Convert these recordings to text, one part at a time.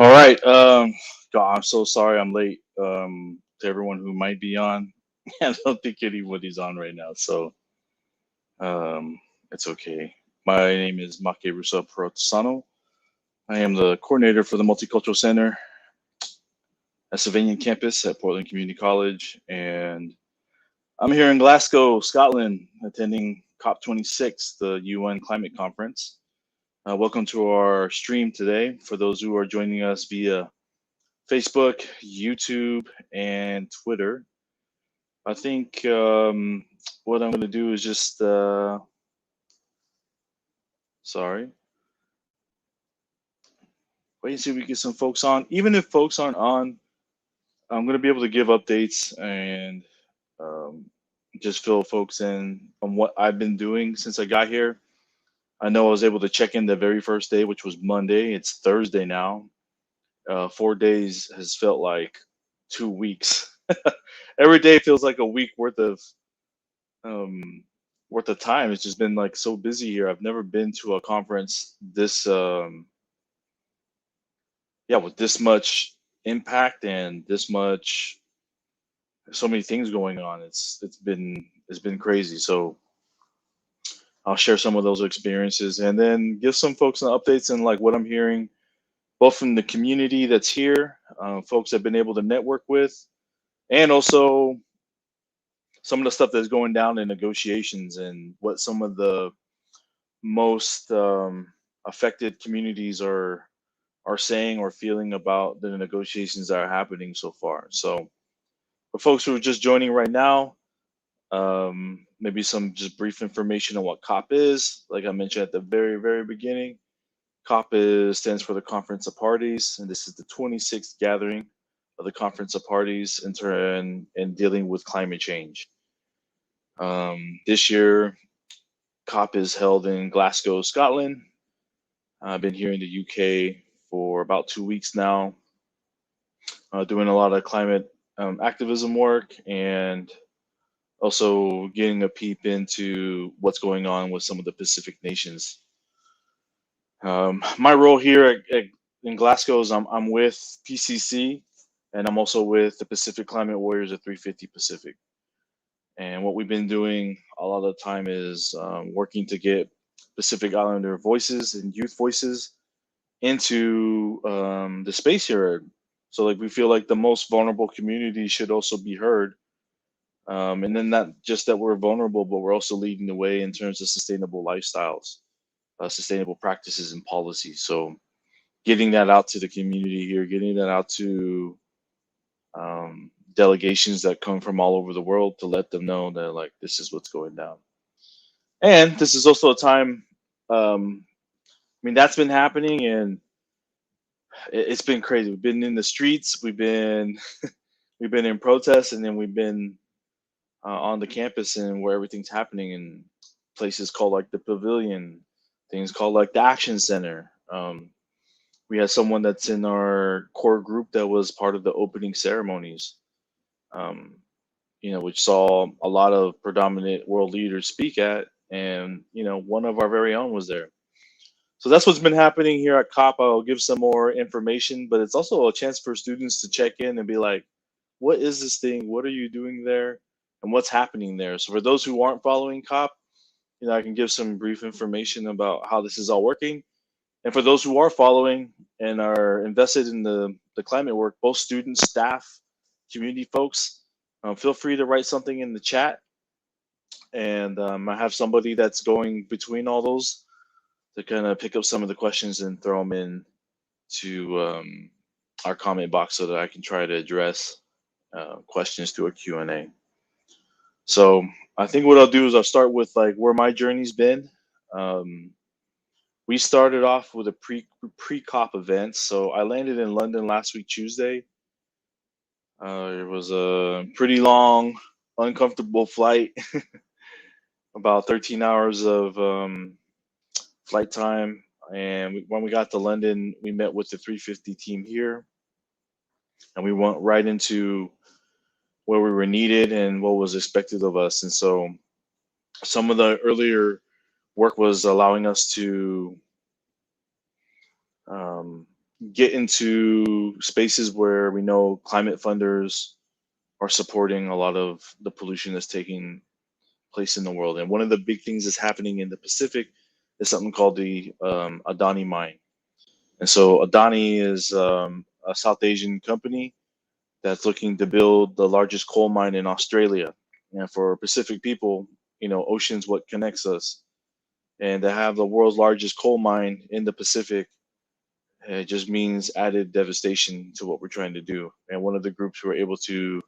All right. God, I'm so sorry I'm late. To everyone who might be on, I don't think anybody's on right now, so um, it's okay. My name is Makerusa Porotesano. I am the coordinator for the Multicultural Center at Sylvanian campus at Portland Community College, and I'm here in Glasgow, Scotland, attending COP26, the UN Climate Conference. Welcome to our stream today. For those who are joining us via Facebook, YouTube, and Twitter. I think what I'm going to do is just, sorry, wait and see if we get some folks on. Even if folks aren't on, I'm going to be able to give updates and um, just fill folks in on what I've been doing since I got here. I know I was able to check in the very first day, which was Monday. It's Thursday now. 4 days has felt like 2 weeks. Every day feels like a week um, worth of time. It's just been like so busy here. I've never been to a conference this, yeah, with this much impact and this much, so many things going on. It's been crazy. So I'll share some of those experiences and then give some folks some updates and like what I'm hearing, both from the community that's here, folks I've been able to network with, and also some of the stuff that's going down in negotiations and what some of the most affected communities are saying or feeling about the negotiations that are happening so far. So for folks who are just joining right now, maybe some just brief information on what COP is. Like I mentioned at the very beginning, COP stands for the Conference of Parties, and this is the 26th gathering of the Conference of Parties in turn in dealing with climate change. This year, COP is held in Glasgow, Scotland. I've been here in the UK for about 2 weeks now, doing a lot of climate activism work and also getting a peep into what's going on with some of the Pacific nations. My role here in Glasgow is I'm with PCC, and I'm also with the Pacific Climate Warriors of 350 Pacific. And what we've been doing a lot of the time is working to get Pacific Islander voices and youth voices into the space here. So like we feel like the most vulnerable communities should also be heard. And then not just that we're vulnerable, but we're also leading the way in terms of sustainable lifestyles, sustainable practices and policies. So getting that out to the community here, getting that out to delegations that come from all over the world to let them know that like this is what's going down. And this is also a time. I mean, that's been happening, and it's been crazy. We've been in the streets, we've been in protests, and then we've been on the campus and where everything's happening in places called like the Pavilion, things called like the Action Center. We had someone that's in our core group that was part of the opening ceremonies, um, which saw a lot of predominant world leaders speak at, and one of our very own was there. So that's what's been happening here at COP. I'll give some more information, but it's also a chance for students to check in and be like, what is this thing? What are you doing there? And what's happening there? So for those who aren't following COP, I can give some brief information about how this is all working. And for those who are following and are invested in the climate work, both students, staff, community folks, feel free to write something in the chat. And I have somebody that's going between all those to kind of pick up some of the questions and throw them in to our comment box so that I can try to address questions through a Q&A. So I think what I'll do is I'll start with like where my journey's been. We started off with a pre-COP event. So I landed in London last week, Tuesday. It was a pretty long, uncomfortable flight, about 13 hours of flight time. And when we got to London, we met with the 350 team here, and we went right into where we were needed and what was expected of us. And so some of the earlier work was allowing us to get into spaces where we know climate funders are supporting a lot of the pollution that's taking place in the world. And one of the big things that's happening in the Pacific is something called the Adani mine. And so Adani is a South Asian company that's looking to build the largest coal mine in Australia. And for Pacific people, ocean's what connects us. And to have the world's largest coal mine in the Pacific, it just means added devastation to what we're trying to do. And one of the groups we were able to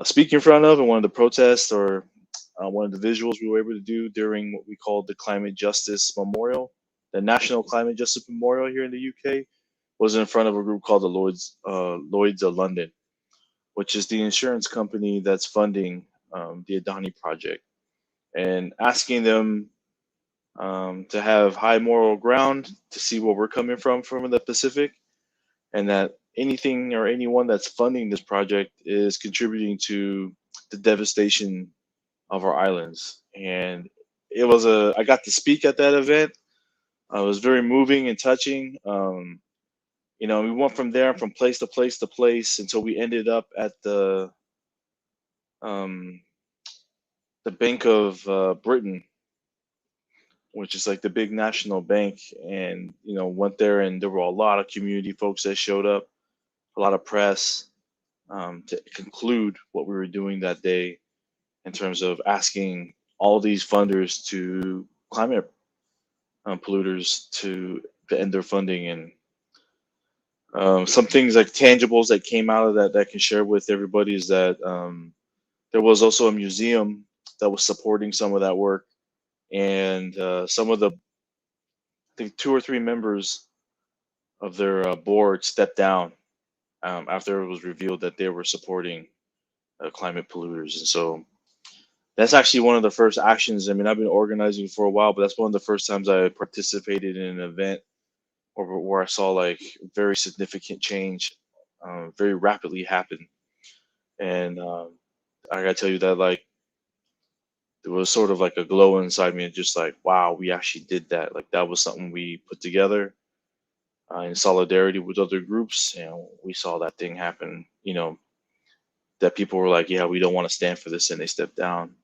speak in front of, and one of the protests or one of the visuals we were able to do during what we called the Climate Justice Memorial, the National Climate Justice Memorial here in the UK, was in front of a group called the Lloyd's of London, which is the insurance company that's funding the Adani project, and asking them to have high moral ground to see where we're coming from the Pacific, and that anything or anyone that's funding this project is contributing to the devastation of our islands. And I got to speak at that event. It was very moving and touching. We went from there, from place to place to place, until we ended up at um, the Bank of Britain, which is like the big national bank. And went there, and there were a lot of community folks that showed up, a lot of press, to conclude what we were doing that day in terms of asking all these funders to climate polluters to end their funding. And some things like tangibles that came out of that I can share with everybody is that there was also a museum that was supporting some of that work, and some of the, I think, two or three members of their board stepped down after it was revealed that they were supporting climate polluters. And so that's actually one of the first actions. I mean, I've been organizing for a while, but that's one of the first times I participated in an event where I saw like very significant change very rapidly happen. And I gotta tell you that, like, there was sort of like a glow inside me, and just like, wow, we actually did that. Like, that was something we put together in solidarity with other groups, and we saw that thing happen. That people were like, yeah, we don't want to stand for this, and they stepped down.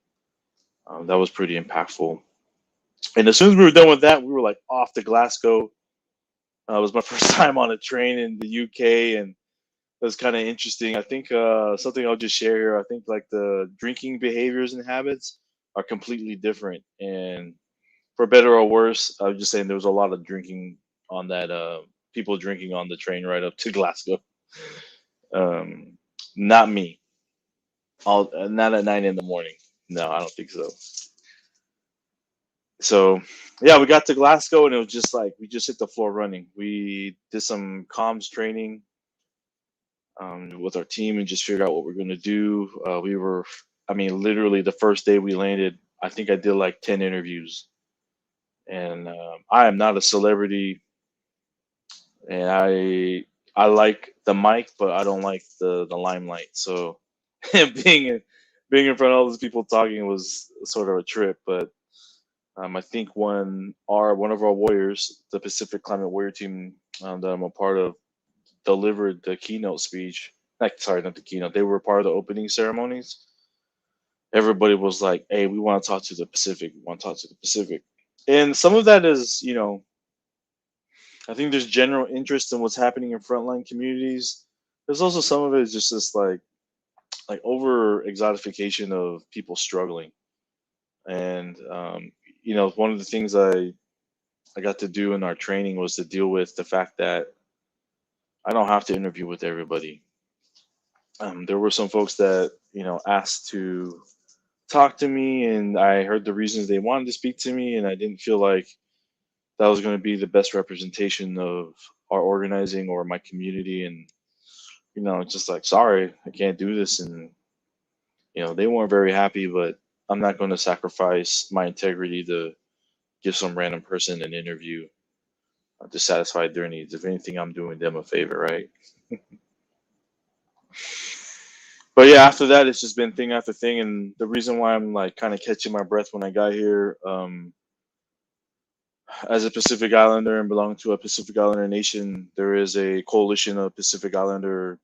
That was pretty impactful. And as soon as we were done with that, we were like off to Glasgow. It was my first time on a train in the UK, and it was kind of interesting. I think something I'll just share here. I think like the drinking behaviors and habits are completely different, and for better or worse, I was just saying there was a lot of drinking on that. People drinking on the train right up to Glasgow. Um, Not me. Not at 9 in the morning. No, I don't think so. So yeah, we got to Glasgow, and it was just like we just hit the floor running. We did some comms training with our team and just figured out what we're going to do. I mean, literally the first day we landed, I think I did like 10 interviews. And I am not a celebrity, and I like the mic, but I don't like the limelight. So being in, being in front of all those people talking was sort of a trip. But I think one of our warriors, the Pacific Climate Warrior Team that I'm a part of, delivered the keynote speech. Like, sorry, not the keynote. They were part of the opening ceremonies. Everybody was like, "Hey, we want to talk to the Pacific. We want to talk to the Pacific." And some of that is, I think there's general interest in what's happening in frontline communities. There's also some of it is just this like over exotification of people struggling. And one of the things I got to do in our training was to deal with the fact that I don't have to interview with everybody. There were some folks that asked to talk to me, and I heard the reasons they wanted to speak to me, and I didn't feel like that was going to be the best representation of our organizing or my community. And it's just like, sorry, I can't do this. And they weren't very happy, but I'm not going to sacrifice my integrity to give some random person an interview to satisfy their needs. If anything, I'm doing them a favor, right? But yeah, after that, it's just been thing after thing. And the reason why I'm like kind of catching my breath when I got here, as a Pacific Islander and belonging to a Pacific Islander nation, there is a coalition of Pacific Islander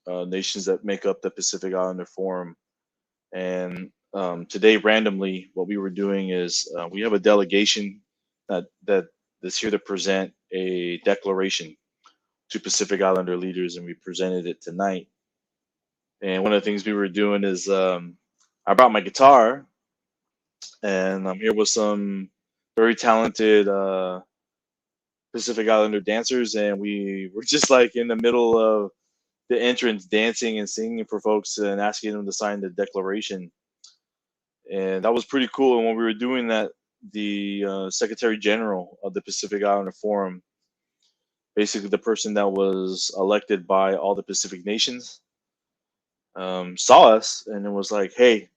nations that make up the Pacific Islander Forum. And today, randomly, what we were doing is we have a delegation that is here to present a declaration to Pacific Islander leaders, and we presented it tonight. And one of the things we were doing is I brought my guitar, and I'm here with some very talented Pacific Islander dancers, and we were just like in the middle of the entrance dancing and singing for folks and asking them to sign the declaration. And that was pretty cool. And when we were doing that, the Secretary General of the Pacific Islander Forum, basically the person that was elected by all the Pacific nations, saw us and it was like, "Hey,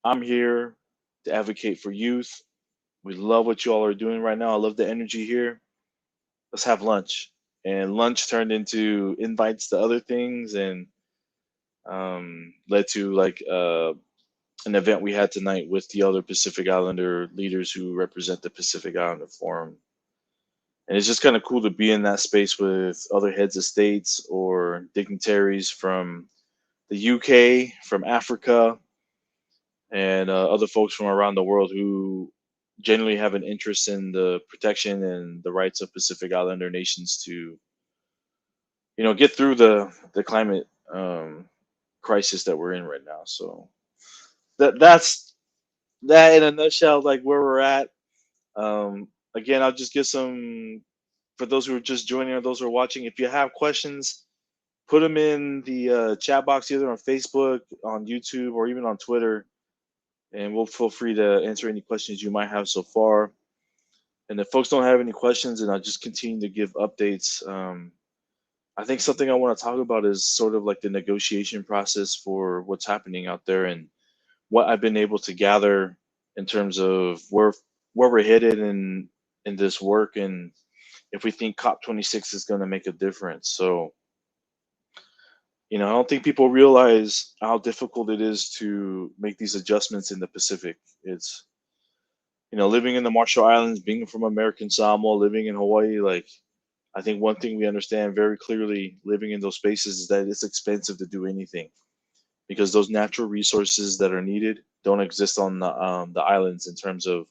I'm here to advocate for youth. We love what you all are doing right now. I love the energy here. Let's have lunch." And lunch turned into invites to other things, and led to like an event we had tonight with the other Pacific Islander leaders who represent the Pacific Islander Forum. And it's just kind of cool to be in that space with other heads of states or dignitaries from the UK, from Africa, and other folks from around the world who generally have an interest in the protection and the rights of Pacific Islander nations to, get through the climate crisis that we're in right now. So that's that in a nutshell, like where we're at. Again, I'll just give some for those who are just joining or those who are watching. If you have questions, put them in the chat box either on Facebook, on YouTube, or even on Twitter, and we'll feel free to answer any questions you might have so far. And if folks don't have any questions, and I'll just continue to give updates. I think something I want to talk about is sort of like the negotiation process for what's happening out there and what I've been able to gather in terms of where we're headed in this work, and if we think COP26 is going to make a difference. So, I don't think people realize how difficult it is to make these adjustments in the Pacific. It's, living in the Marshall Islands, being from American Samoa, living in Hawaii, like, I think one thing we understand very clearly living in those spaces is that it's expensive to do anything because those natural resources that are needed don't exist on the islands in terms of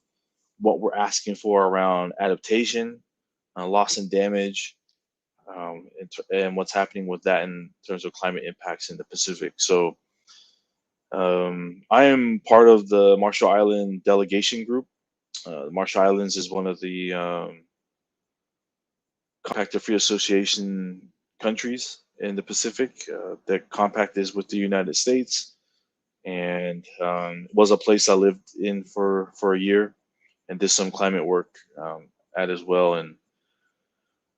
what we're asking for around adaptation, loss and damage, and what's happening with that in terms of climate impacts in the Pacific. So I am part of the Marshall Island delegation group. The Marshall Islands is one of the Compact of Free Association countries in the Pacific. The compact is with the United States, and was a place I lived in for a year and did some climate work at as well. And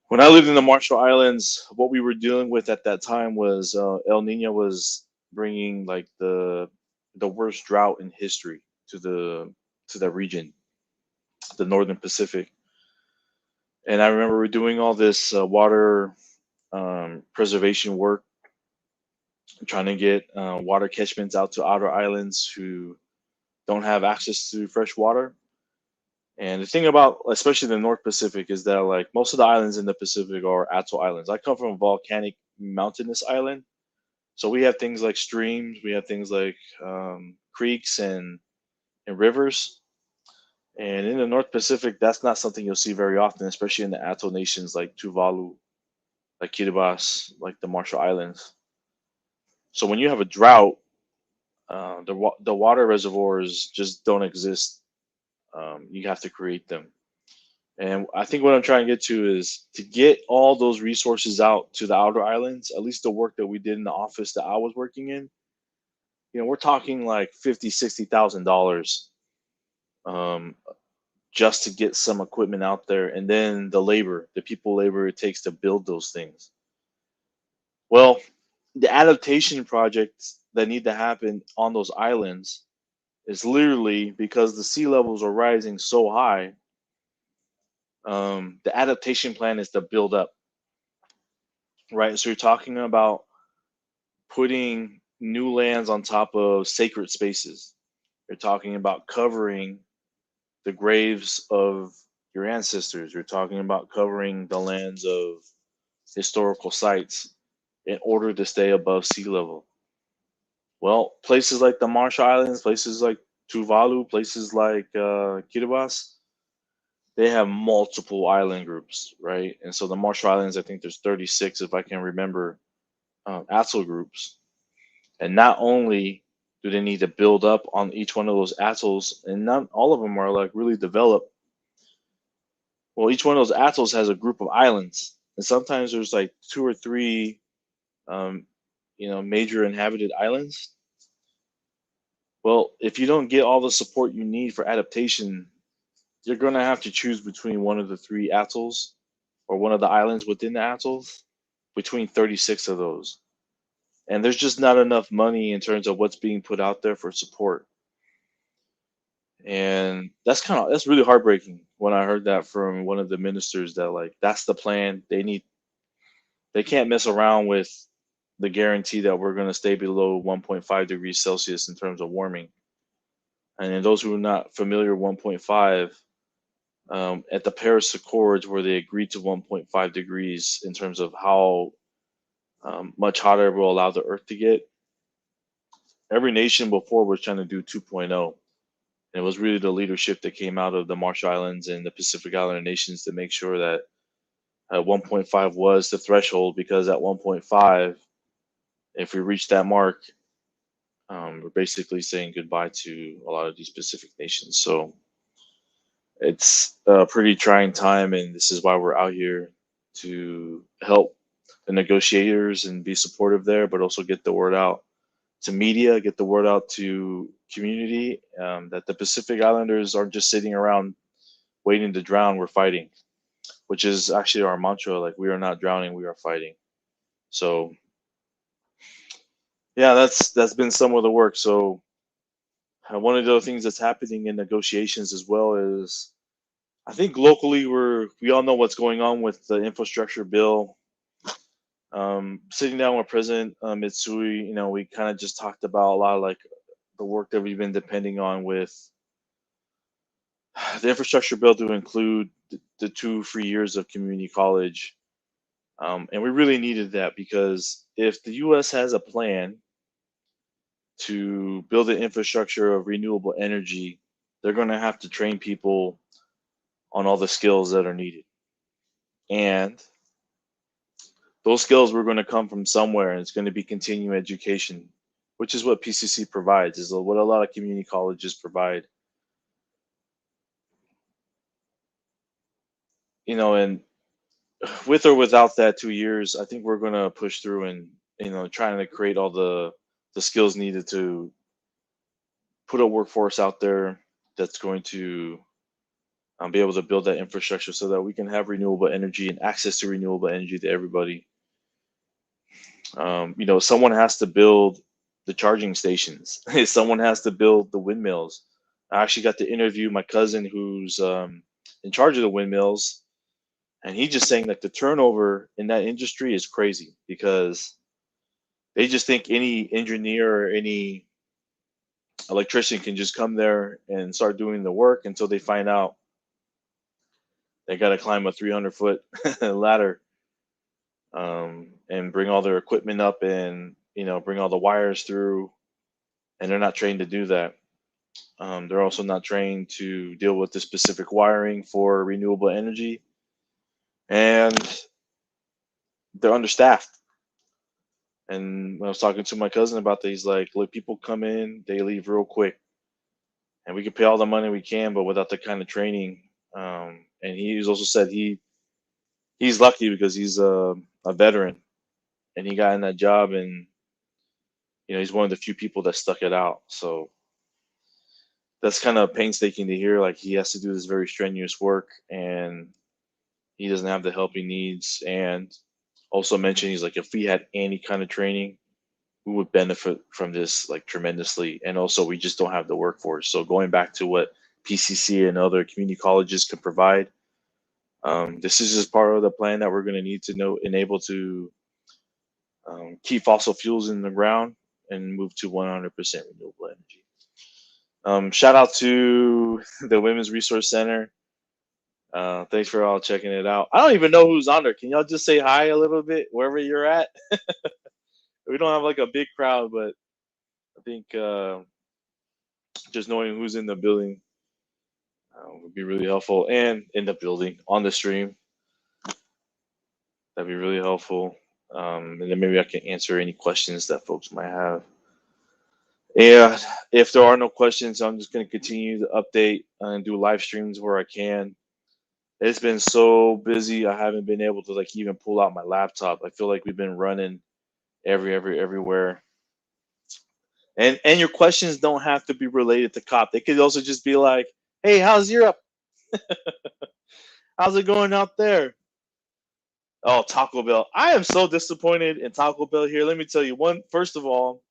when I lived in the Marshall Islands, what we were dealing with at that time was El Nino was bringing like the worst drought in history to the region, the Northern Pacific. And I remember we were doing all this water preservation work, trying to get water catchments out to outer islands who don't have access to fresh water. And the thing about, especially the North Pacific, is that like most of the islands in the Pacific are atoll islands. I come from a volcanic mountainous island, so we have things like streams, we have things like creeks and rivers. And in the North Pacific, that's not something you'll see very often, especially in the atoll nations like Tuvalu, like Kiribati, like the Marshall Islands. So when you have a drought, the water reservoirs just don't exist. You have to create them. And I think what I'm trying to get to is to get all those resources out to the outer islands, at least the work that we did in the office that I was working in. We're talking like $50,000, $60,000 just to get some equipment out there, and then the people labor it takes to build those things. Well, the adaptation projects that need to happen on those islands is literally because the sea levels are rising so high. The adaptation plan is to build up, right? So you're talking about putting new lands on top of sacred spaces. You're talking about covering the graves of your ancestors. You're talking about covering the lands of historical sites in order to stay above sea level. Well, places like the Marshall Islands, places like Tuvalu, places like Kiribati, they have multiple island groups, right? And so the Marshall Islands, I think there's 36, if I can remember, atoll groups. And not only do they need to build up on each one of those atolls, and not all of them are like really developed. Well, each one of those atolls has a group of islands, and sometimes there's like two or three, um, major inhabited islands. Well, if you don't get all the support you need for adaptation, you're going to have to choose between one of the three atolls or one of the islands within the atolls, between 36 of those. And there's just not enough money in terms of what's being put out there for support. And that's really heartbreaking when I heard that from one of the ministers, that like that's the plan. They can't mess around with the guarantee that we're going to stay below 1.5 degrees Celsius in terms of warming. And in those who are not familiar, 1.5, at the Paris Accords, where they agreed to 1.5 degrees in terms of how much hotter it will allow the Earth to get, every nation before was trying to do 2.0. And it was really the leadership that came out of the Marshall Islands and the Pacific Islander nations to make sure that 1.5 was the threshold, because at 1.5, if we reach that mark, we're basically saying goodbye to a lot of these Pacific nations. So it's a pretty trying time, and this is why we're out here to help the negotiators and be supportive there, but also get the word out to media, get the word out to community, that the Pacific Islanders aren't just sitting around waiting to drown. We're fighting, which is actually our mantra. Like, we are not drowning, we are fighting. So yeah, that's been some of the work. So one of the things that's happening in negotiations as well is, I think locally we all know what's going on with the infrastructure bill. Sitting down with President Mitsui, we kind of just talked about a lot of like the work that we've been depending on with the infrastructure bill to include the 2 free years of community college. And we really needed that, because if the US has a plan to build an infrastructure of renewable energy, they're going to have to train people on all the skills that are needed. And those skills were going to come from somewhere, and it's going to be continuing education, which is what PCC provides, is what a lot of community colleges provide. And with or without that 2 years, I think we're going to push through and, trying to create all the skills needed to put a workforce out there that's going to be able to build that infrastructure so that we can have renewable energy and access to renewable energy to everybody. Someone has to build the charging stations. Someone has to build the windmills. I actually got to interview my cousin who's in charge of the windmills, and he just saying that the turnover in that industry is crazy, because they just think any engineer or any electrician can just come there and start doing the work until they find out they got to climb a 300-foot ladder, and bring all their equipment up, and bring all the wires through, and they're not trained to do that. They're also not trained to deal with the specific wiring for renewable energy, and they're understaffed. And when I was talking to my cousin about that, he's like, look, people come in, they leave real quick, and we can pay all the money we can, but without the kind of training. And he's also said he's lucky because he's a veteran, and he got in that job, and he's one of the few people that stuck it out. So that's kind of painstaking to hear. Like, he has to do this very strenuous work, and he doesn't have the help he needs. And also mentioned, he's like, if we had any kind of training, we would benefit from this like tremendously. And also, we just don't have the workforce. So going back to what PCC and other community colleges can provide, this is just part of the plan that we're going to need to know and able to keep fossil fuels in the ground and move to 100% renewable energy. Shout out to the Women's Resource Center. Thanks for all checking it out. I don't even know who's on there. Can y'all just say hi a little bit wherever you're at? We don't have like a big crowd, but I think just knowing who's in the building would be really helpful. And in the building on the stream, that'd be really helpful. And then maybe I can answer any questions that folks might have. Yeah, if there are no questions, I'm just going to continue to update and do live streams where I can. It's been so busy, I haven't been able to like even pull out my laptop. I feel like we've been running everywhere. And your questions don't have to be related to COP. They could also just be like, "Hey, how's Europe? How's it going out there?" Oh, Taco Bell. I am so disappointed in Taco Bell here. Let me tell you one. First of all,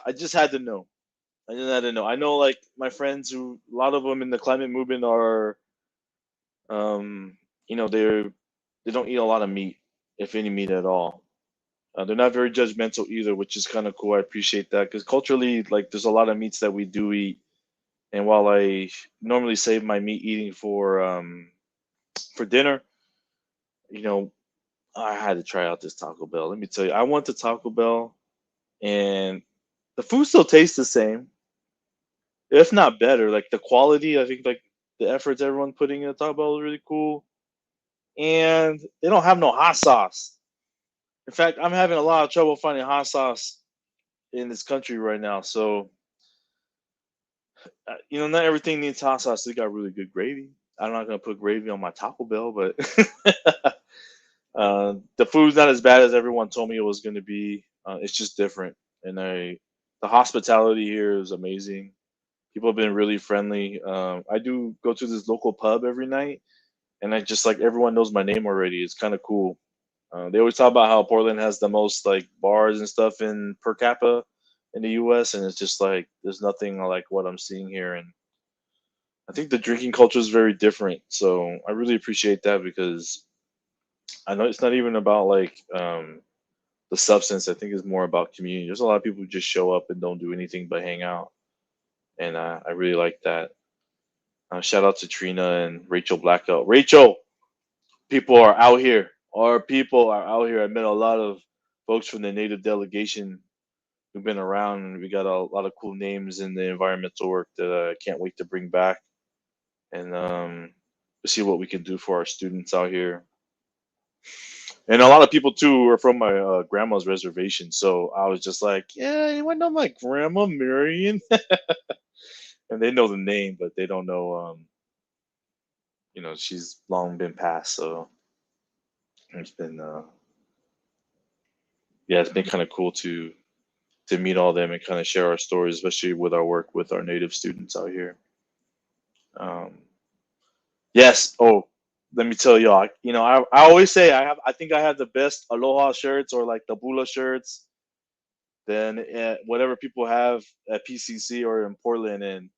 I just had to know. I just had to know. I know, like my friends who, a lot of them in the climate movement are, um, they don't eat a lot of meat, if any meat at all. They're not very judgmental either, which is kind of cool. I appreciate that because culturally, like, there's a lot of meats that we do eat. And while I normally save my meat eating for dinner, you know, I had to try out this Taco Bell. Let me tell you, I went to Taco Bell and the food still tastes the same, if not better. Like the quality, I think like the efforts everyone putting in the Taco Bell is really cool. And they don't have no hot sauce. In fact, I'm having a lot of trouble finding hot sauce in this country right now. So, not everything needs hot sauce. They got really good gravy. I'm not gonna put gravy on my Taco Bell, but the food's not as bad as everyone told me it was gonna be. It's just different, and the hospitality here is amazing. People have been really friendly. I do go to this local pub every night, and I just like everyone knows my name already. It's kind of cool. They always talk about how Portland has the most like bars and stuff in per capita in the U.S., and it's just like there's nothing like what I'm seeing here, and I think the drinking culture is very different. So I really appreciate that because I know it's not even about like the substance. I think it's more about community. There's a lot of people who just show up and don't do anything but hang out, and I really like that. Shout out to Trina and Rachel Blackout. Rachel, people are out here. Our people are out here. I met a lot of folks from the native delegation who've been around, and we got a lot of cool names in the environmental work that I can't wait to bring back and see what we can do for our students out here. And a lot of people too are from my grandma's reservation, so I was just like, "Yeah, you want to know my grandma Marion?" And they know the name, but they don't know. She's long been passed, so it's been yeah, it's been kind of cool to meet all them and kind of share our stories, especially with our work with our native students out here. Um, yes. Oh, let me tell y'all. I always say I think I have the best Aloha shirts or like the Bula shirts than whatever people have at PCC or in Portland. And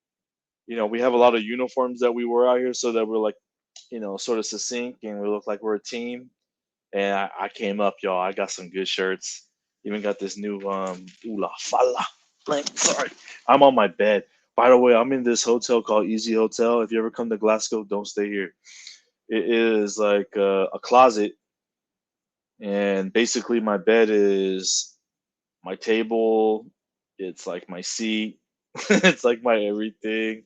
we have a lot of uniforms that we wear out here, so that we're like, sort of succinct and we look like we're a team. And I came up, y'all. I got some good shirts. Even got this new Ula Fala. Like, sorry, I'm on my bed. By the way, I'm in this hotel called Easy Hotel. If you ever come to Glasgow, don't stay here. It is like a closet, and basically my bed is my table. It's like my seat. It's like my everything.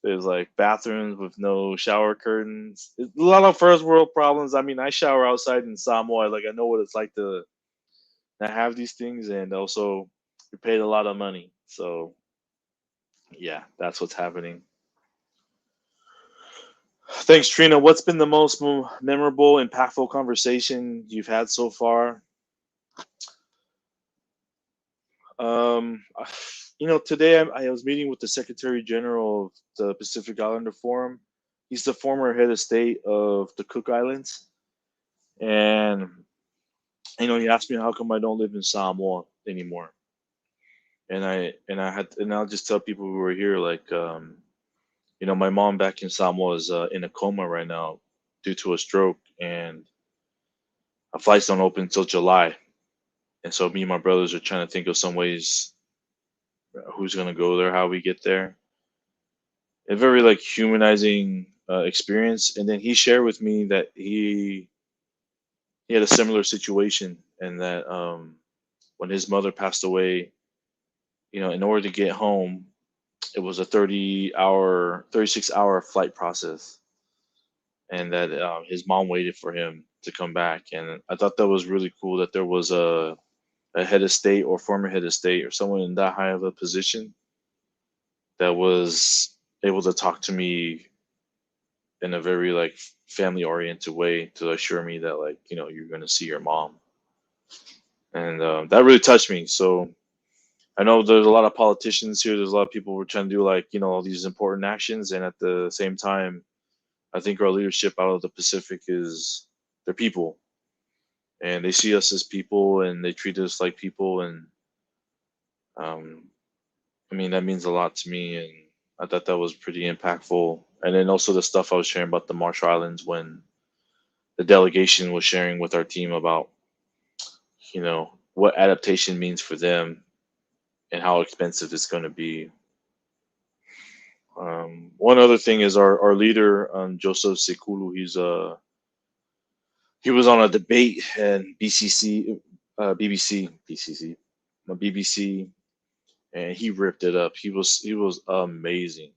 There's like bathrooms with no shower curtains. It's a lot of first world problems. I mean, I shower outside in Samoa. Like I know what it's like to not have these things, and also we paid a lot of money. So yeah, that's what's happening. Thanks, Trina. What's been the most memorable, impactful conversation you've had so far? Um, Today I was meeting with the Secretary General of the Pacific Islander Forum. He's the former head of state of the Cook Islands, and he asked me how come I don't live in Samoa anymore. And I'll just tell people who are here like, my mom back in Samoa is in a coma right now due to a stroke, and our flights don't open until July. And so me and my brothers are trying to think of some ways who's gonna go there, how we get there. A very like humanizing experience, and then he shared with me that he had a similar situation, and that when his mother passed away, in order to get home, it was a 36-hour flight process, and that his mom waited for him to come back. And I thought that was really cool that there was a head of state or former head of state or someone in that high of a position that was able to talk to me in a very like family oriented way to assure me that like you're going to see your mom. And that really touched me. So I know there's a lot of politicians here. There's a lot of people who are trying to do like all these important actions, and at the same time, I think our leadership out of the Pacific is they're people, and they see us as people, and they treat us like people, and um, I mean that means a lot to me, and I thought that was pretty impactful. And then also the stuff I was sharing about the Marshall Islands when the delegation was sharing with our team about what adaptation means for them and how expensive it's going to be. One other thing is our leader, Joseph Sekulu. He was on a debate and BBC, and he ripped it up. He was amazing.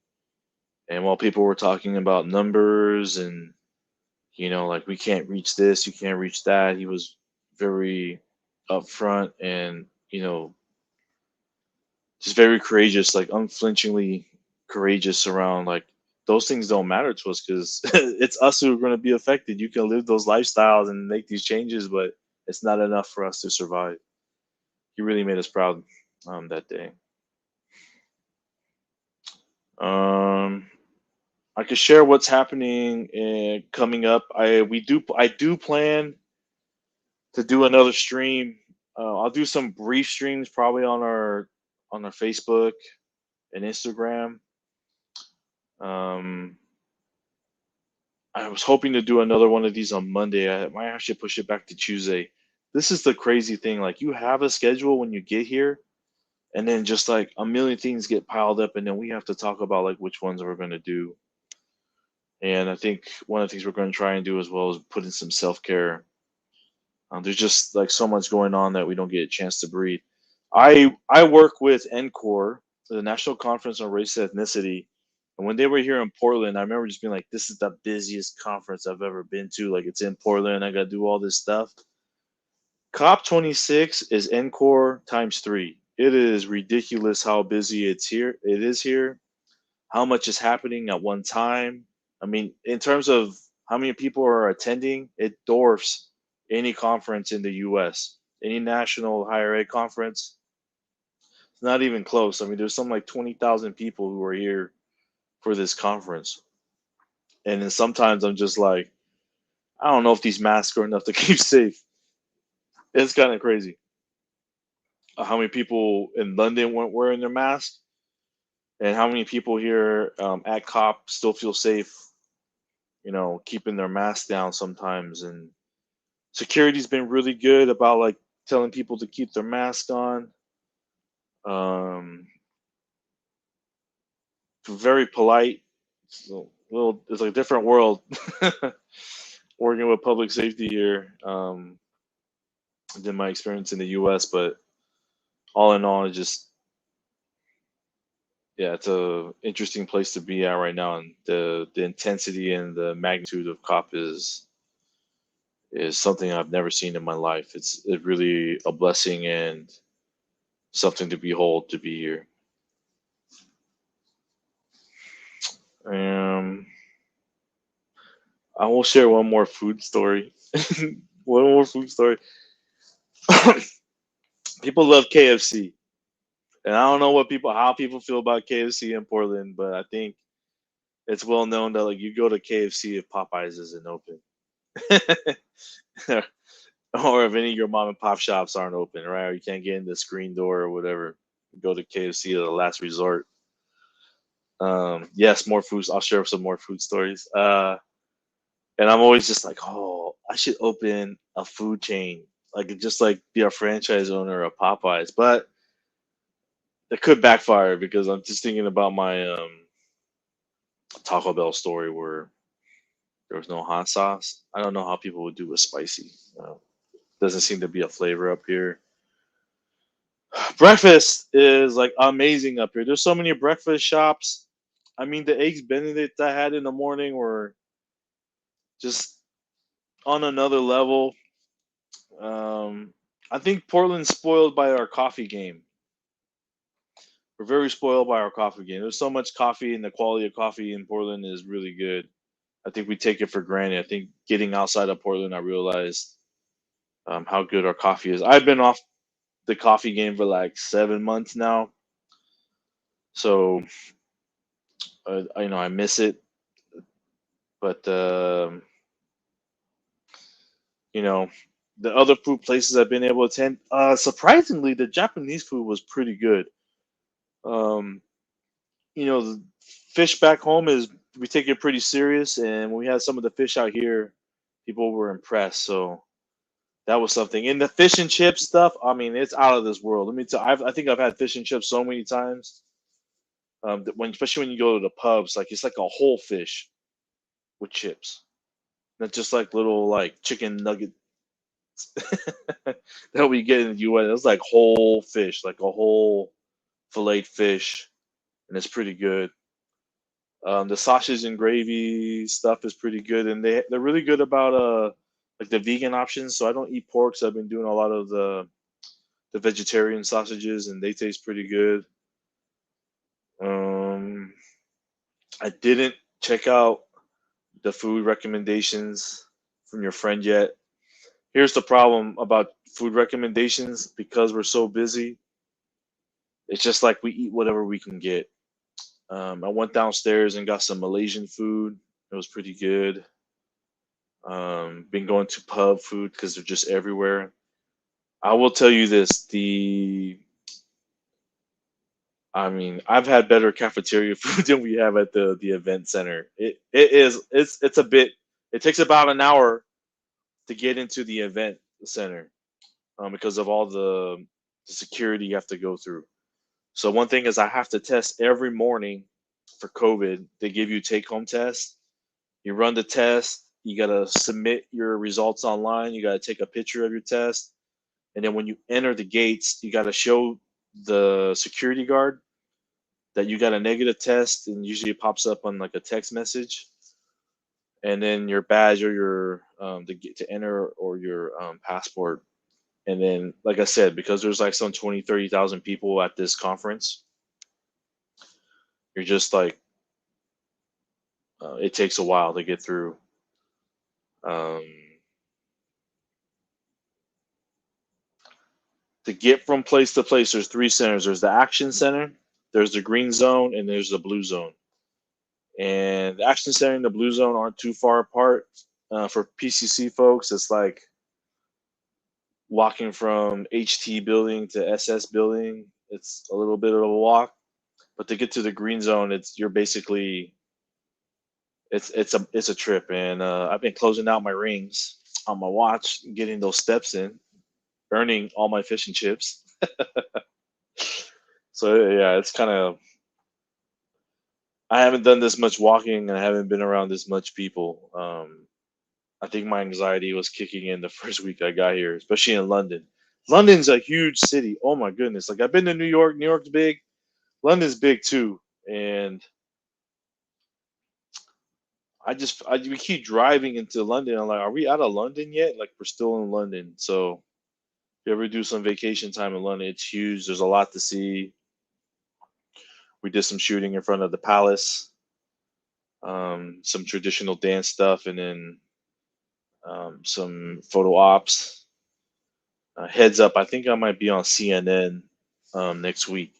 And while people were talking about numbers and like we can't reach this, you can't reach that, he was very upfront and just very courageous, like unflinchingly courageous around like those things don't matter to us because it's us who are going to be affected. You can live those lifestyles and make these changes, but it's not enough for us to survive. He really made us proud that day. Um, I could share what's happening coming up. I do plan to do another stream. I'll do some brief streams probably on our Facebook and Instagram. Um, I was hoping to do another one of these on Monday. I might actually push it back to Tuesday. This is the crazy thing. Like you have a schedule when you get here, and then just like a million things get piled up, and then we have to talk about like which ones we're going to do. And I think one of the things we're going to try and do as well is put in some self care. There's just like so much going on that we don't get a chance to breathe. I work with NCORE, the National Conference on Race and Ethnicity, and when they were here in Portland, I remember just being like, "This is the busiest conference I've ever been to. Like, it's in Portland. I got to do all this stuff." COP26 is NCORE times three. It is ridiculous how busy it's here. It is here. How much is happening at one time? I mean, in terms of how many people are attending, it dwarfs any conference in the U.S. Any national higher ed conference. It's not even close. I mean, there's something like 20,000 people who are here for this conference. And then sometimes I'm just like, I don't know if these masks are enough to keep safe. It's kind of crazy how many people in London weren't wearing their masks, and how many people here at COP still feel safe, keeping their masks down sometimes. And security's been really good about like telling people to keep their mask on. Um, Very polite. It's like a different world working with public safety here than my experience in the U.S. But all in all, yeah, it's a interesting place to be at right now, and the intensity and the magnitude of COP is something I've never seen in my life. It's really a blessing and something to behold to be here. Um, I will share one more food story. One more food story. People love KFC, and I don't know how people feel about KFC in Portland, but I think it's well known that like you go to KFC if Popeyes isn't open, or if any of your mom and pop shops aren't open, right? Or you can't get in the screen door or whatever. You go to KFC as a last resort. Yes, more foods. I'll share some more food stories. And I'm always just like, oh, I should open a food chain, like just like be a franchise owner of Popeyes. But it could backfire because I'm just thinking about my Taco Bell story where There was no hot sauce. I don't know how people would do with spicy. Doesn't seem to be a flavor up here. Breakfast is like amazing up here. There's so many breakfast shops. I mean, the eggs Benedict I had in the morning were just on another level. Um, I think Portland's spoiled by our coffee game. We're very spoiled by our coffee game. There's so much coffee, and the quality of coffee in Portland is really good. I think we take it for granted. I think getting outside of Portland, I realized how good our coffee is. I've been off the coffee game for like 7 months now, so I miss it. But you know, the other food places I've been able to attend, surprisingly, the Japanese food was pretty good. Um, the fish back home is we take it pretty serious, and when we had some of the fish out here, people were impressed. So that was something. And the fish and chips stuff, I mean, it's out of this world. Let me tell. I think I've had fish and chips so many times. Especially when you go to the pubs, like it's like a whole fish with chips, not just like little like chicken nuggets that we get in the U.S. It's like whole fish, like a whole filleted fish, and it's pretty good. The sausage and gravy stuff is pretty good, and they're really good about like the vegan options. So I don't eat pork, so I've been doing a lot of the vegetarian sausages, and they taste pretty good. Um, I didn't check out the food recommendations from your friend yet. Here's the problem about food recommendations because we're so busy. It's just like we eat whatever we can get. I went downstairs and got some Malaysian food. It was pretty good. Been going to pub food because they're just everywhere. I will tell you this: I mean, I've had better cafeteria food than we have at the event center. It's a bit. It takes about an hour to get into the event center because of all the security you have to go through. So one thing is I have to test every morning for COVID. They give you take home tests. You run the test. You gotta submit your results online. You gotta take a picture of your test, and then when you enter the gates, you gotta show the security guard that you got a negative test, and usually it pops up on like a text message, and then your badge or your to enter or your passport. And then, like I said, because there's like some 20, 30,000 people at this conference, you're just like it takes a while to get through. Um, to get from place to place, there's three centers. There's the action center, there's the green zone, and there's the blue zone. And the action center and the blue zone aren't too far apart. For PCC folks, it's like walking from HT building to SS building. It's a little bit of a walk, but to get to the green zone, you're basically it's a trip. And I've been closing out my rings on my watch, getting those steps in, earning all my fish and chips. So yeah, it's kind of I haven't done this much walking and I haven't been around this much people. I think my anxiety was kicking in the first week I got here, especially in London. London's a huge city. Oh my goodness! Like I've been to New York. New York's big. London's big too. And we keep driving into London. I'm like, are we out of London yet? Like we're still in London. So if you ever do some vacation time in London, it's huge. There's a lot to see. We did some shooting in front of the palace, some traditional dance stuff, and then some photo ops. Heads up, I think I might be on CNN next week.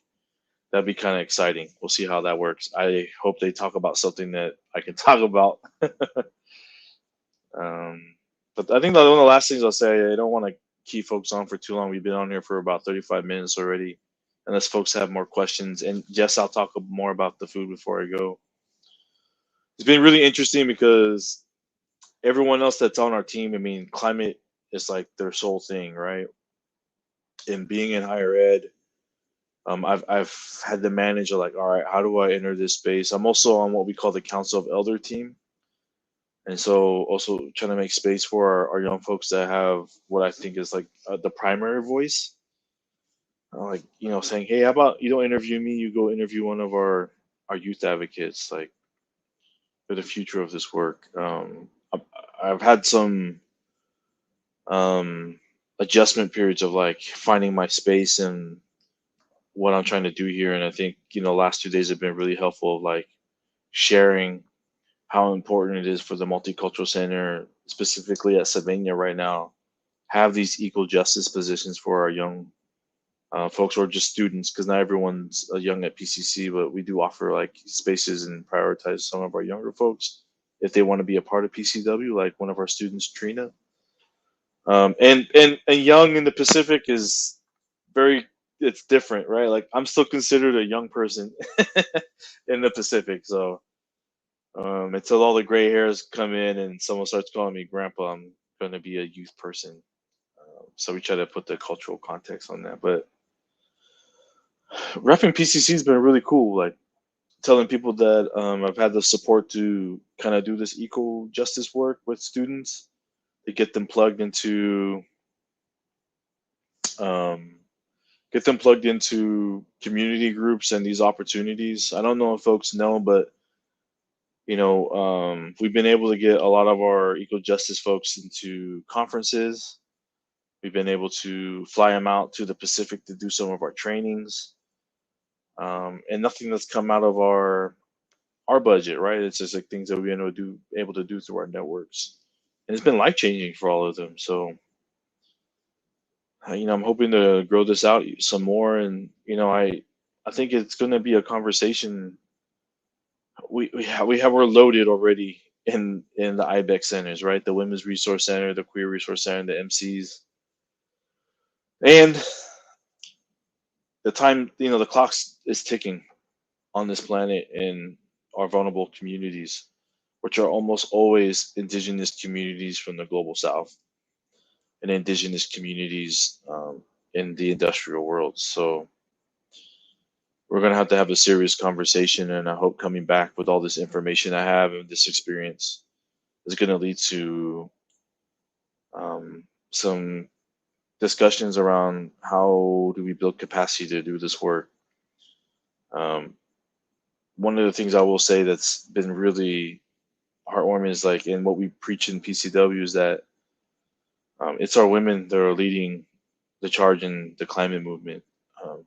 That'd be kind of exciting. We'll see how that works. I hope they talk about something that I can talk about. um, but I think that one of the last things I'll say, I don't want to keep folks on for too long. We've been on here for about 35 minutes already. Unless folks have more questions. And yes, I'll talk more about the food before I go. It's been really interesting because everyone else that's on our team, I mean, climate is like their sole thing, right? And being in higher ed, I've had to manage like, all right, how do I enter this space? I'm also on what we call the Council of Elder team, And so also trying to make space for our young folks that have what I think is like the primary voice, like saying, hey, how about you don't interview me, you go interview one of our youth advocates, like for the future of this work. I've had some um, adjustment periods of like finding my space and what I'm trying to do here, and I think last 2 days have been really helpful, like sharing how important it is for the multicultural center, specifically at Sylvania right now, have these equal justice positions for our young folks or just students, because not everyone's young at PCC, but we do offer like spaces and prioritize some of our younger folks if they want to be a part of PCW, like one of our students, Trina. And young in the Pacific is very, it's different, right? Like I'm still considered a young person in the Pacific, so until all the gray hairs come in and someone starts calling me grandpa, I'm going to be a youth person. So we try to put the cultural context on that. But repping PCC has been really cool. Like telling people that I've had the support to kind of do this equal justice work with students to um, get them plugged into community groups and these opportunities. I don't know if folks know, but we've been able to get a lot of our equal justice folks into conferences. We've been able to fly them out to the Pacific to do some of our trainings, and nothing that's come out of our budget, right? It's just like things that we've been able to do through our networks, and it's been life changing for all of them. So, I'm hoping to grow this out some more, and I think it's going to be a conversation. We're loaded already in the IBEX centers, right? The Women's Resource Center, the Queer Resource Center, the MCs, and the clock is ticking on this planet in our vulnerable communities, which are almost always indigenous communities from the global south and indigenous communities in the industrial world. So we're going to have a serious conversation, and I hope coming back with all this information I have and this experience is going to lead to some discussions around how do we build capacity to do this work. Um, One of the things I will say that's been really heartwarming is like in what we preach in PCW is that it's our women that are leading the charge in the climate movement,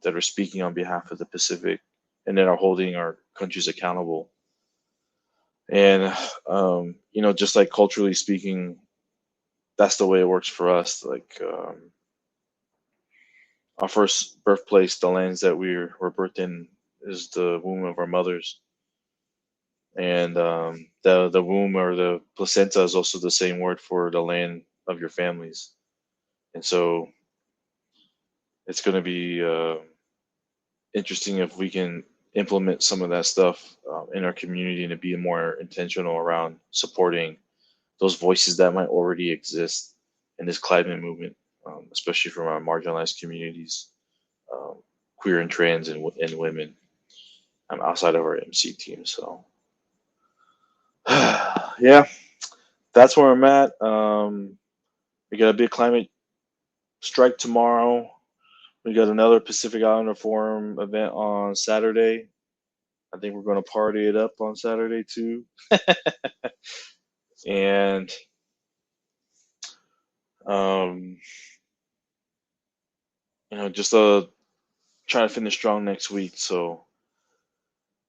that are speaking on behalf of the Pacific, and that are holding our countries accountable. And just like culturally speaking, that's the way it works for us. Like our first birthplace, the lands that we're birthed in, is the womb of our mothers, and the womb or the placenta is also the same word for the land of your families. And so it's going to be interesting if we can implement some of that stuff in our community and to be more intentional around supporting those voices that might already exist in this climate movement, especially from our marginalized communities, um, queer and trans and women, outside of our MC team. So, yeah, that's where I'm at. We got a big climate strike tomorrow. We got another Pacific Islander Forum event on Saturday. I think we're going to party it up on Saturday too. And um, just trying to finish strong next week. So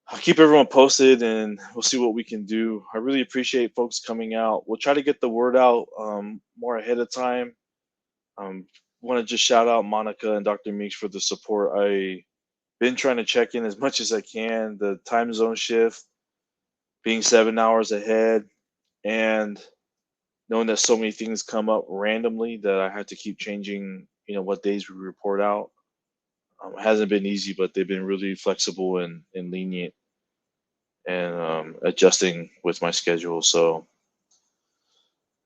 I'll keep everyone posted, and we'll see what we can do. I really appreciate folks coming out. We'll try to get the word out more ahead of time. Want to just shout out Monica and Dr. Meeks for the support. I been trying to check in as much as I can. The time zone shift being 7 hours ahead, and knowing that so many things come up randomly that I had to keep changing, what days we report out. It hasn't been easy, but they've been really flexible and lenient and adjusting with my schedule. So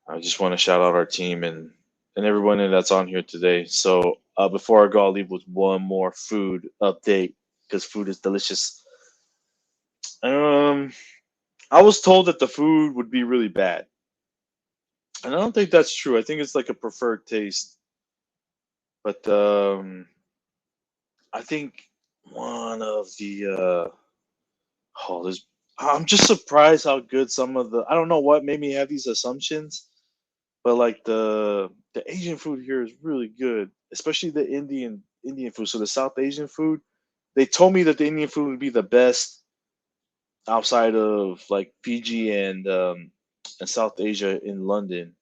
I just want to shout out our team and everyone that's on here today. So before I go, I'll leave with one more food update because food is delicious. Um, I was told that the food would be really bad. And I don't think that's true. I think it's like a preferred taste. But I think one of the oh, there's I'm just surprised how good some of the I don't know what made me have these assumptions, but like the Asian food here is really good, especially the Indian food. So the South Asian food, they told me that the Indian food would be the best outside of like Fiji and South Asia in London.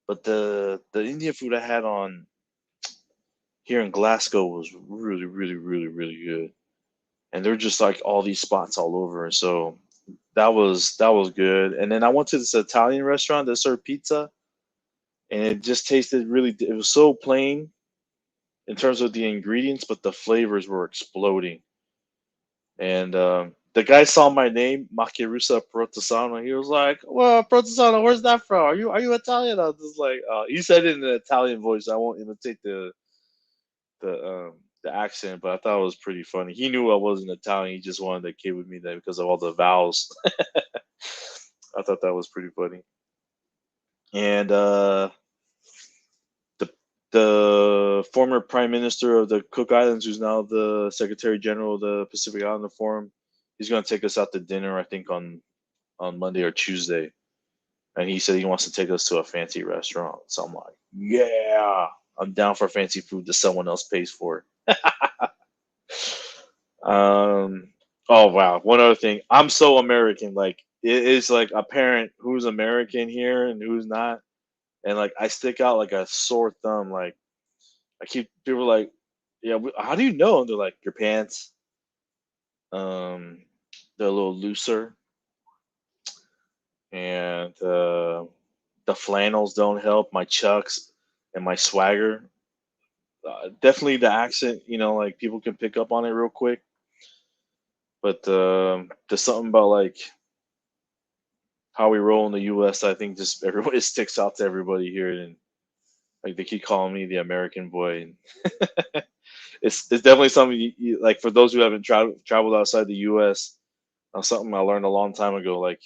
But the Indian food I had on here in Glasgow was really, really, really, really good. And there were just like all these spots all over. And so that was good. And then I went to this Italian restaurant that served pizza, and it just tasted really. It was so plain in terms of the ingredients, but the flavors were exploding. And the guy saw my name, Makerusa Porotesano. He was like, "Well, Porotesano, where's that from? Are you Italian?" I was just like, he said it in an Italian voice. I won't imitate the accent, but I thought it was pretty funny. He knew I wasn't Italian. He just wanted to kid with me there because of all the vowels. I thought that was pretty funny. And the the former prime minister of the Cook Islands, who's now the Secretary General of the Pacific Islander Forum, he's going to take us out to dinner. I think on Monday or Tuesday, and he said he wants to take us to a fancy restaurant. So I'm like, yeah, I'm down for fancy food that someone else pays for. Um. Oh wow. One other thing. I'm so American. Like it is like apparent who's American here and who's not. And like I stick out like a sore thumb. Like I keep people like, yeah. How do you know? And they're like your pants. Um. They're a little looser, and the flannels don't help. My chucks and my swagger. Definitely the accent. Like people can pick up on it real quick. But there's something about like how we roll in the U.S. I think just everybody it sticks out to everybody here, and like they keep calling me the American boy. And it's definitely something like for those who haven't traveled outside the U.S. Something I learned a long time ago. Like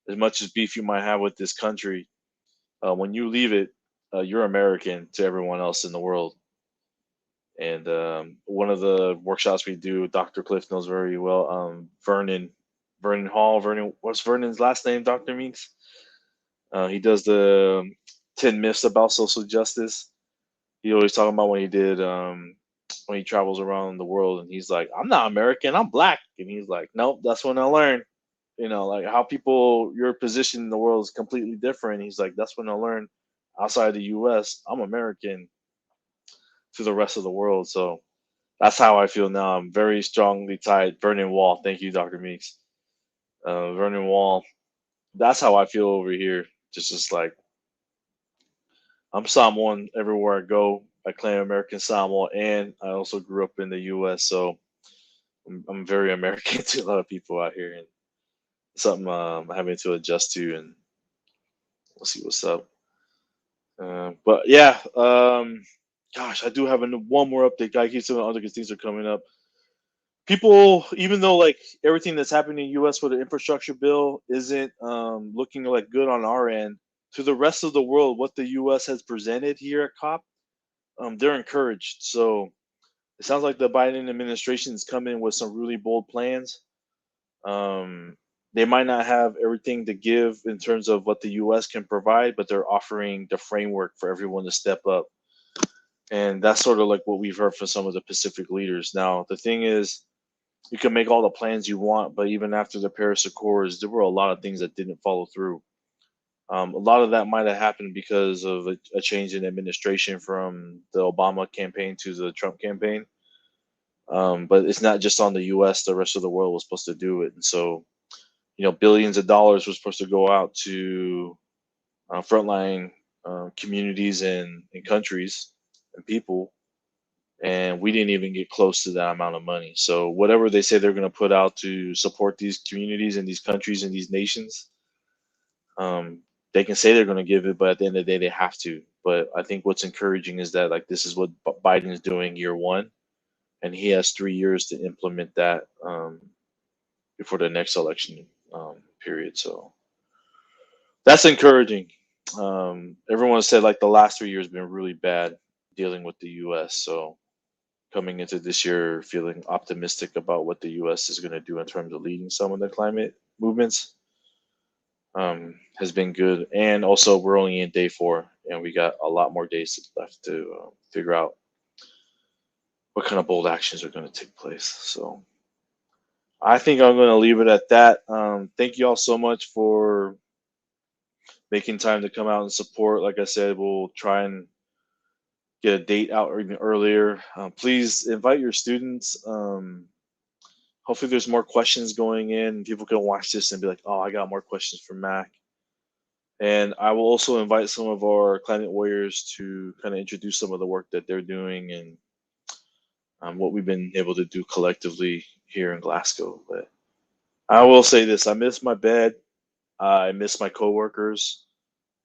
as much as beef you might have with this country, when you leave it, you're American to everyone else in the world. And one of the workshops we do, Dr. Cliff knows very well. Vernon Hall. What's Vernon's last name? Dr. Meeks. He does the 10 myths about social justice. He always talking about when he travels around the world, and he's like, "I'm not American, I'm black," and he's like, "Nope, that's when I learned." Like how people your position in the world is completely different. He's like, "That's when I learned outside the U.S. I'm American to the rest of the world." So that's how I feel now. I'm very strongly tied. Vernon Wall, thank you, Dr. Meeks. Vernon Wall. That's how I feel over here. Just like I'm Samoan everywhere I go. I claim American Samoa, and I also grew up in the U.S., so I'm very American to a lot of people out here, and something I'm having to adjust to, and we'll see what's up. But yeah, gosh, I do have one more update. I keep saying other because things are coming up. People, even though like everything that's happening in the U.S. with the infrastructure bill isn't looking like good on our end, to the rest of the world, what the U.S. has presented here at COP, they're encouraged. So it sounds like the Biden administration is coming with some really bold plans. Um, they might not have everything to give in terms of what the U.S. can provide, but they're offering the framework for everyone to step up. And that's sort of like what we've heard from some of the Pacific leaders. Now, the thing is, you can make all the plans you want, but even after the Paris Accords, there were a lot of things that didn't follow through. A lot of that might have happened because of a change in administration from the Obama campaign to the Trump campaign. But it's not just on the U.S. The rest of the world was supposed to do it, and so billions of dollars were supposed to go out to frontline communities and countries and people, and we didn't even get close to that amount of money. So whatever they say they're going to put out to support these communities and these countries and these nations, um, they can say they're going to give it, but at the end of the day, they have to. But I think what's encouraging is that like this is what Biden is doing year one, and he has 3 years to implement that before the next election period. So that's encouraging. Everyone said like the last 3 years have been really bad dealing with the U.S. So coming into this year, feeling optimistic about what the U.S. is going to do in terms of leading some of the climate movements has been good. And also, we're only in day 4, and we got a lot more days left to figure out what kind of bold actions are going to take place. So I think I'm going to leave it at that. Thank you all so much for making time to come out and support. Like I said, we'll try and get a date out even earlier. Please invite your students. Hopefully, there's more questions going in. People can watch this and be like, "Oh, I got more questions for Mac." And I will also invite some of our climate warriors to kind of introduce some of the work that they're doing and what we've been able to do collectively here in Glasgow. But I will say this: I miss my bed, I miss my coworkers,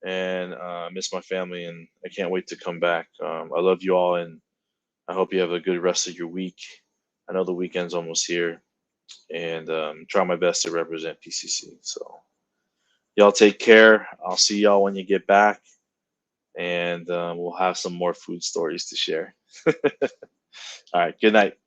and I miss my family, and I can't wait to come back. I love you all, and I hope you have a good rest of your week. I know the weekend's almost here, and try my best to represent PCC. So y'all take care. I'll see y'all when you get back, and we'll have some more food stories to share. All right. Good night.